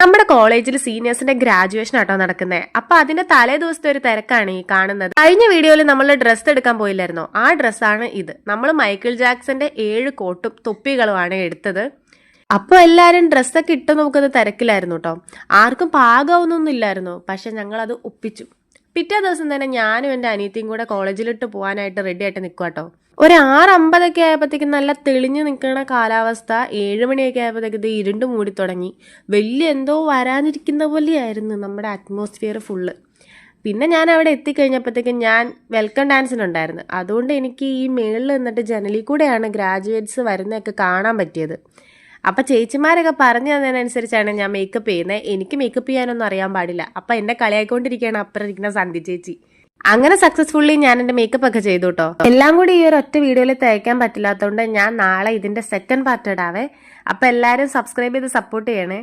നമ്മുടെ കോളേജിൽ സീനിയേഴ്സിന്റെ ഗ്രാജുവേഷൻ ആട്ടോ നടക്കുന്നത്. അപ്പൊ അതിന്റെ തലേ ദിവസത്തെ ഒരു തിരക്കാണ് ഈ കാണുന്നത്. കഴിഞ്ഞ വീഡിയോയിൽ നമ്മൾ ഡ്രസ്സ് എടുക്കാൻ പോയില്ലായിരുന്നോ, ആ ഡ്രസ്സാണ് ഇത്. നമ്മൾ മൈക്കിൾ ജാക്സന്റെ 7 കോട്ടും തൊപ്പികളുമാണ് എടുത്തത്. അപ്പോൾ എല്ലാവരും ഡ്രസ്സൊക്കെ ഇട്ട് നോക്കുന്ന തിരക്കിലായിരുന്നു കേട്ടോ. ആർക്കും പാകാവുന്നൊന്നും ഇല്ലായിരുന്നു. പക്ഷെ ഞങ്ങളത് ഒപ്പിച്ചു. പിറ്റേ ദിവസം തന്നെ ഞാനും എൻ്റെ അനിയത്തിയും കൂടെ കോളേജിലിട്ട് പോകാനായിട്ട് റെഡി ആയിട്ട് നിൽക്കുക കേട്ടോ. ഒരു 6:50 ആയപ്പോഴത്തേക്കും നല്ല തെളിഞ്ഞു നിൽക്കുന്ന കാലാവസ്ഥ. 7 മണിയൊക്കെ ആയപ്പോഴത്തേക്ക് ഇത് ഇരുണ്ട് മൂടി തുടങ്ങി. വലിയ എന്തോ വരാനിരിക്കുന്ന പോലെയായിരുന്നു നമ്മുടെ അറ്റ്മോസ്ഫിയർ ഫുള്ള്. പിന്നെ ഞാൻ അവിടെ എത്തിക്കഴിഞ്ഞപ്പോഴത്തേക്കും ഞാൻ വെൽക്കം ഡാൻസിനുണ്ടായിരുന്നു. അതുകൊണ്ട് എനിക്ക് ഈ മേളിൽ നിന്നിട്ട് ജനലിൽ കൂടെയാണ് ഗ്രാജുവേറ്റ്സ് വരുന്നതൊക്കെ കാണാൻ പറ്റിയത്. അപ്പം ചേച്ചിമാരൊക്കെ പറഞ്ഞു തന്നതിനനുസരിച്ചാണ് ഞാൻ മേക്കപ്പ് ചെയ്യുന്നത്. എനിക്ക് മേക്കപ്പ് ചെയ്യാനൊന്നും അറിയാൻ പാടില്ല. അപ്പം എന്നെ കളിയായിക്കൊണ്ടിരിക്കുകയാണ് അപ്പുറം ഇരിക്കുന്ന സന്ധ്യ ചേച്ചി. അങ്ങനെ സക്സസ്ഫുള്ളി ഞാൻ എൻ്റെ മേക്കപ്പ് ഒക്കെ ചെയ്തു കേട്ടോ. എല്ലാം കൂടി ഈ ഒരു ഒറ്റ വീഡിയോയിൽ തയ്ക്കാൻ പറ്റില്ലാത്തതുകൊണ്ട് ഞാൻ നാളെ ഇതിൻ്റെ സെക്കൻഡ് പാർട്ട് ഇടാവേ. അപ്പം എല്ലാവരും സബ്സ്ക്രൈബ് ചെയ്ത് സപ്പോർട്ട് ചെയ്യണേ.